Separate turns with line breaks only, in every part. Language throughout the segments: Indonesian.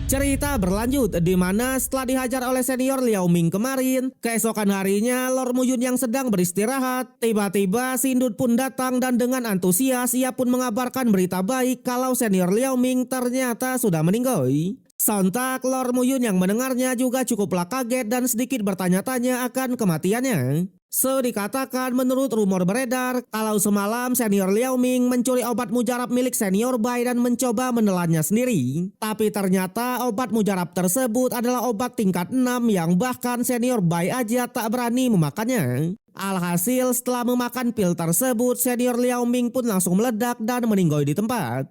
Cerita berlanjut di mana setelah dihajar oleh senior Liao Ming kemarin, keesokan harinya Lord Muyun yang sedang beristirahat, tiba-tiba Sindut pun datang dan dengan antusias ia pun mengabarkan berita baik kalau senior Liao Ming ternyata sudah meninggal. Sontak Lord Muyun yang mendengarnya juga cukuplah kaget dan sedikit bertanya-tanya akan kematiannya. Dikatakan menurut rumor beredar kalau semalam senior Liao Ming mencuri obat mujarab milik senior Bai dan mencoba menelannya sendiri. Tapi ternyata obat mujarab tersebut adalah obat tingkat 6 yang bahkan senior Bai aja tak berani memakannya. Alhasil setelah memakan pil tersebut senior Liao Ming pun langsung meledak dan meninggal di tempat.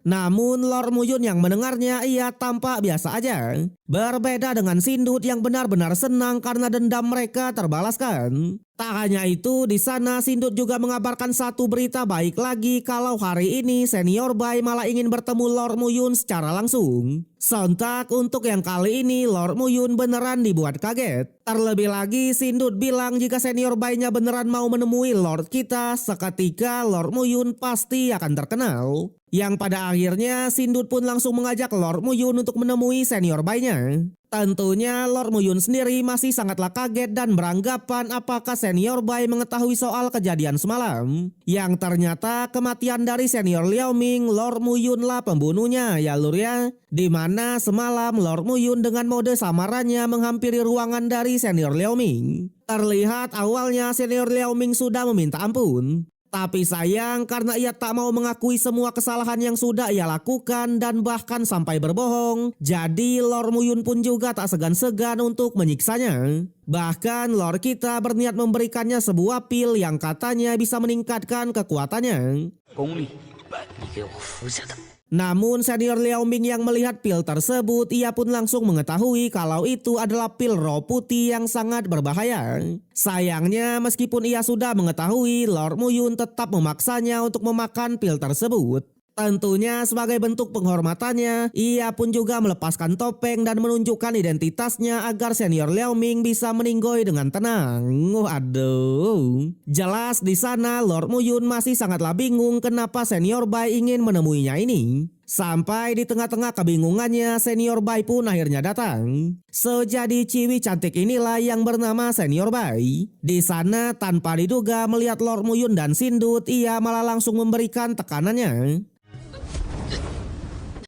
Namun Lord Muyun yang mendengarnya ia tampak biasa aja. Berbeda dengan Sindut yang benar-benar senang karena dendam mereka terbalaskan. Tak hanya itu, di sana Sindut juga mengabarkan satu berita baik lagi kalau hari ini senior Bai malah ingin bertemu Lord Muyun secara langsung. Sontak untuk yang kali ini Lord Muyun beneran dibuat kaget. Terlebih lagi Sindut bilang jika senior Bai-nya beneran mau menemui Lord kita, seketika Lord Muyun pasti akan terkenal. Yang pada akhirnya Sindut pun langsung mengajak Lord Muyun untuk menemui senior Bai-nya. Tentunya Lord Muyun sendiri masih sangatlah kaget dan beranggapan apakah senior Bai mengetahui soal kejadian semalam. Yang ternyata kematian dari senior Liao Ming, Lord Muyun lah pembunuhnya ya lur ya. Dimana semalam Lord Muyun dengan mode samarannya menghampiri ruangan dari senior Liao Ming. Terlihat awalnya senior Liao Ming sudah meminta ampun. Tapi sayang karena ia tak mau mengakui semua kesalahan yang sudah ia lakukan dan bahkan sampai berbohong. Jadi Lord Muyun pun juga tak segan-segan untuk menyiksanya. Bahkan Lord kita berniat memberikannya sebuah pil yang katanya bisa meningkatkan kekuatannya. Namun senior Liao Ming yang melihat pil tersebut ia pun langsung mengetahui kalau itu adalah pil roh putih yang sangat berbahaya. Sayangnya meskipun ia sudah mengetahui, Lord Muyun tetap memaksanya untuk memakan pil tersebut. Tentunya sebagai bentuk penghormatannya, ia pun juga melepaskan topeng dan menunjukkan identitasnya agar senior Liao Ming bisa meninggoy dengan tenang. Aduh. Jelas di sana Lord Muyun masih sangatlah bingung kenapa senior Bai ingin menemuinya ini. Sampai di tengah-tengah kebingungannya, senior Bai pun akhirnya datang. Sejadi ciwi cantik inilah yang bernama senior Bai. Di sana tanpa diduga melihat Lord Muyun dan Sindut, ia malah langsung memberikan tekanannya.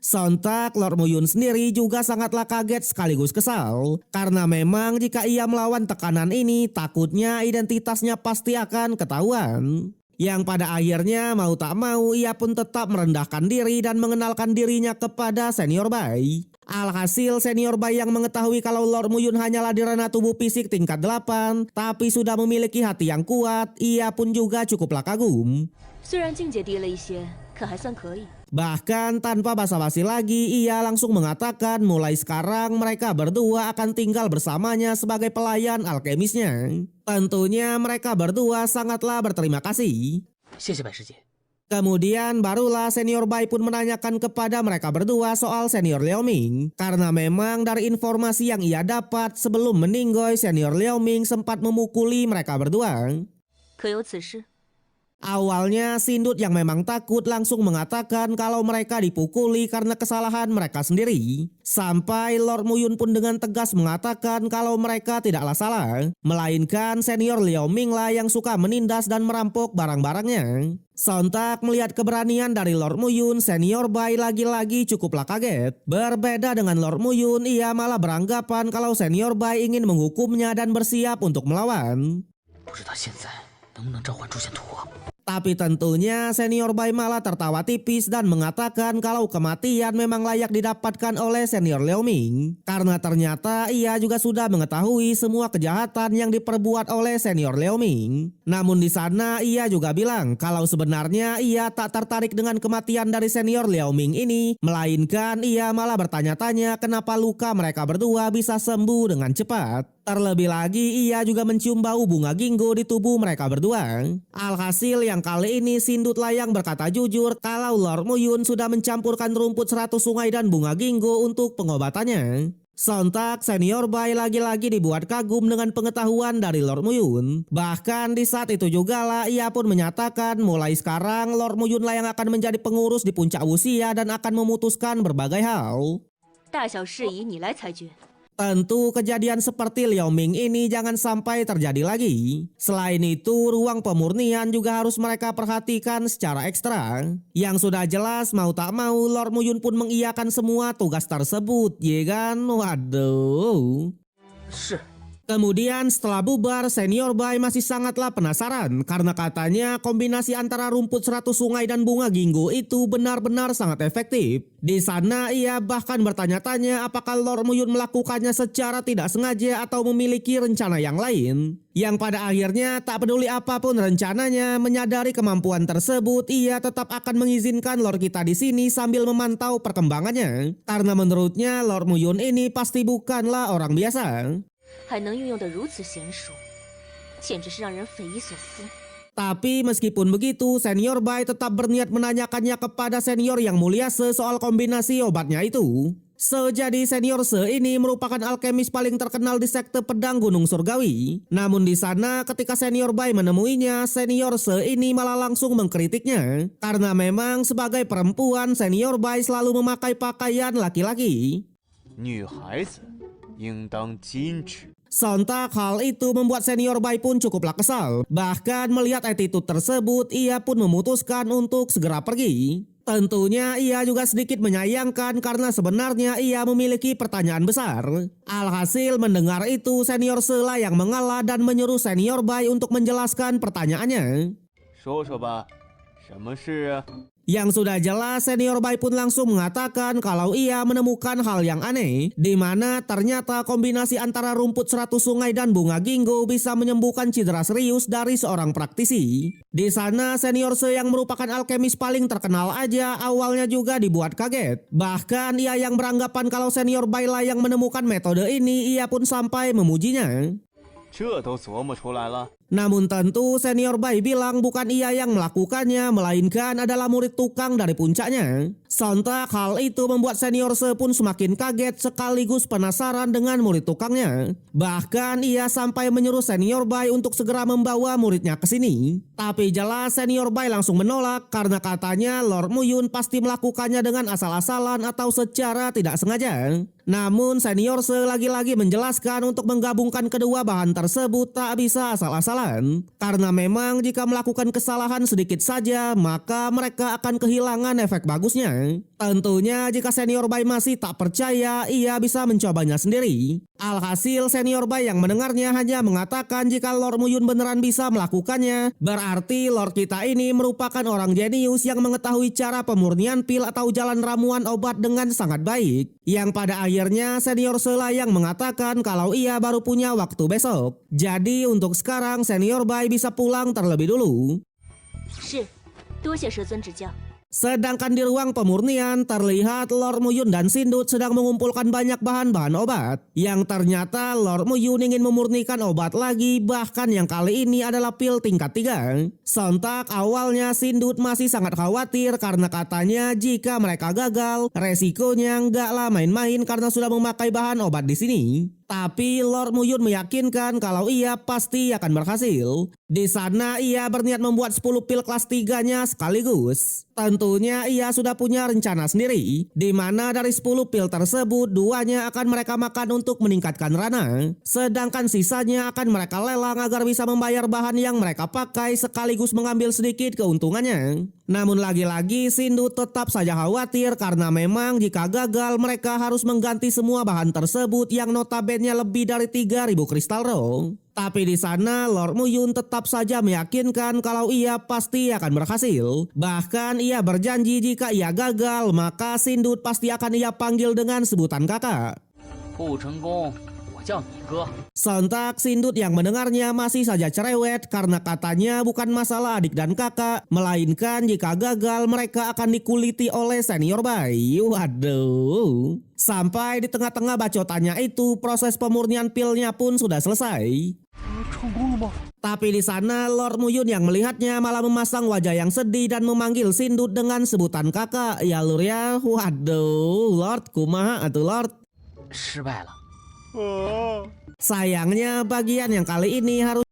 Sontak Lord Muyun sendiri juga sangatlah kaget sekaligus kesal. Karena memang jika ia melawan tekanan ini, takutnya identitasnya pasti akan ketahuan. Yang pada akhirnya mau tak mau ia pun tetap merendahkan diri dan mengenalkan dirinya kepada senior Bai. Alhasil senior Bai yang mengetahui kalau Lord Muyun hanyalah di ranah tubuh fisik tingkat 8, tapi sudah memiliki hati yang kuat, ia pun juga cukuplah kagum. Bahkan tanpa basa-basi lagi ia langsung mengatakan mulai sekarang mereka berdua akan tinggal bersamanya sebagai pelayan alkemisnya. Tentunya mereka berdua sangatlah berterima kasih. Kemudian barulah senior Bai pun menanyakan kepada mereka berdua soal senior Liao Ming. Karena memang dari informasi yang ia dapat sebelum meninggoy senior Liao Ming sempat memukuli mereka berdua. Awalnya Sindut yang memang takut langsung mengatakan kalau mereka dipukuli karena kesalahan mereka sendiri. Sampai Lord Muyun pun dengan tegas mengatakan kalau mereka tidaklah salah, melainkan senior Liao Ming lah yang suka menindas dan merampok barang-barangnya. Sontak melihat keberanian dari Lord Muyun, senior Bai lagi-lagi cukuplah kaget. Berbeda dengan Lord Muyun, ia malah beranggapan kalau senior Bai ingin menghukumnya dan bersiap untuk melawan. Tapi tentunya senior Bai malah tertawa tipis dan mengatakan kalau kematian memang layak didapatkan oleh senior Liao Ming. Karena ternyata ia juga sudah mengetahui semua kejahatan yang diperbuat oleh senior Liao Ming. Namun di sana ia juga bilang kalau sebenarnya ia tak tertarik dengan kematian dari senior Liao Ming ini. Melainkan ia malah bertanya-tanya kenapa luka mereka berdua bisa sembuh dengan cepat. Terlebih lagi ia juga mencium bau bunga ginkgo di tubuh mereka berdua. Alhasil yang kali ini Sindut Layang berkata jujur kalau Lord Muyun sudah mencampurkan rumput 100 sungai dan bunga ginkgo untuk pengobatannya. Sontak senior Bai lagi-lagi dibuat kagum dengan pengetahuan dari Lord Muyun. Bahkan di saat itu juga lah ia pun menyatakan mulai sekarang Lord Muyun lah yang akan menjadi pengurus di puncak usia dan akan memutuskan berbagai hal.
大小事宜你来裁决。
Tentu kejadian seperti Liao Ming ini jangan sampai terjadi lagi. Selain itu, ruang pemurnian juga harus mereka perhatikan secara ekstra. Yang sudah jelas mau tak mau Lord Muyun pun mengiyakan semua tugas tersebut, ya kan? Waduh.
是。
Kemudian setelah bubar, senior Bai masih sangatlah penasaran karena katanya kombinasi antara rumput 100 sungai dan bunga ginkgo itu benar-benar sangat efektif. Di sana ia bahkan bertanya-tanya apakah Lord Muyun melakukannya secara tidak sengaja atau memiliki rencana yang lain. Yang pada akhirnya tak peduli apapun rencananya, menyadari kemampuan tersebut, ia tetap akan mengizinkan Lord kita di sini sambil memantau perkembangannya. Karena menurutnya Lord Muyun ini pasti bukanlah orang biasa.
还能运用得如此娴熟，简直是让人匪夷所思。
Tapi meskipun begitu, senior Bai tetap berniat menanyakannya kepada senior yang mulia soal kombinasi obatnya itu. Sejadi senior Se ini merupakan alkemis paling terkenal di sekte pedang Gunung Surgawi. Namun di sana ketika senior Bai menemuinya, senior Se ini malah langsung mengkritiknya. Karena memang sebagai perempuan, senior Bai selalu memakai pakaian laki-laki.
女孩子应当矜持。
Sontak hal itu membuat senior Bai pun cukuplah kesal. Bahkan melihat attitude tersebut, ia pun memutuskan untuk segera pergi. Tentunya ia juga sedikit menyayangkan karena sebenarnya ia memiliki pertanyaan besar. Alhasil mendengar itu senior Sela yang mengalah dan menyuruh senior Bai untuk menjelaskan pertanyaannya.
说说吧，什么事啊？
Yang sudah jelas senior Bai pun langsung mengatakan kalau ia menemukan hal yang aneh, di mana ternyata kombinasi antara rumput 100 sungai dan bunga ginkgo bisa menyembuhkan cedera serius dari seorang praktisi. Di sana senior Se yang merupakan alkemis paling terkenal aja awalnya juga dibuat kaget. Bahkan ia yang beranggapan kalau senior Bai lah yang menemukan metode ini, ia pun sampai memujinya.
这都琢磨出来了。
Namun tentu senior Bai bilang bukan ia yang melakukannya, melainkan adalah murid tukang dari puncaknya. Sontak hal itu membuat senior Se pun semakin kaget sekaligus penasaran dengan murid tukangnya. Bahkan ia sampai menyuruh senior Bai untuk segera membawa muridnya ke sini. Tapi jelas senior Bai langsung menolak karena katanya Lord Muyun pasti melakukannya dengan asal-asalan atau secara tidak sengaja. Namun senior Se lagi-lagi menjelaskan untuk menggabungkan kedua bahan tersebut tak bisa asal-asalan. Karena memang jika melakukan kesalahan sedikit saja, maka mereka akan kehilangan efek bagusnya. Tentunya jika senior Bai masih tak percaya, ia bisa mencobanya sendiri. Alhasil senior Bai yang mendengarnya hanya mengatakan jika Lord Muyun beneran bisa melakukannya, berarti Lord kita ini merupakan orang jenius yang mengetahui cara pemurnian pil atau jalan ramuan obat dengan sangat baik. Yang pada akhirnya senior Sela yang mengatakan kalau ia baru punya waktu besok. Jadi untuk sekarang senior Bai bisa pulang terlebih dulu.
是，多谢蛇尊指教。
Sedangkan di ruang pemurnian terlihat Lord Muyun dan Sindut sedang mengumpulkan banyak bahan-bahan obat. Yang ternyata Lord Muyun ingin memurnikan obat lagi, bahkan yang kali ini adalah pil tingkat 3. Sontak awalnya Sindut masih sangat khawatir karena katanya jika mereka gagal, resikonya nggaklah main-main karena sudah memakai bahan obat di sini. Tapi Lord Muyun meyakinkan kalau ia pasti akan berhasil. Di sana ia berniat membuat 10 pil kelas 3-nya sekaligus. Tentunya ia sudah punya rencana sendiri, di mana dari 10 pil tersebut 2-nya akan mereka makan untuk meningkatkan rana. Sedangkan sisanya akan mereka lelang agar bisa membayar bahan yang mereka pakai sekaligus mengambil sedikit keuntungannya. Namun lagi-lagi Sindut tetap saja khawatir karena memang jika gagal mereka harus mengganti semua bahan tersebut yang notabene lebih dari 3.000 kristal roh. Tapi di sana Lord Muyun tetap saja meyakinkan kalau ia pasti akan berhasil. Bahkan ia berjanji jika ia gagal maka Sindut pasti akan ia panggil dengan sebutan kakak.
不成功，我叫你哥。
Sontak Sindut yang mendengarnya masih saja cerewet karena katanya bukan masalah adik dan kakak, melainkan jika gagal mereka akan dikuliti oleh senior Bai. Waduh. Sampai di tengah-tengah bacotannya itu proses pemurnian pilnya pun sudah selesai.
成功了吗？
Tapi di sana Lord Muyun yang melihatnya malah memasang wajah yang sedih dan memanggil Sindut dengan sebutan kakak. Ya lur ya, waduh, Lord kumaha atuh Lord.
失败了。
Sayangnya bagian yang kali ini harus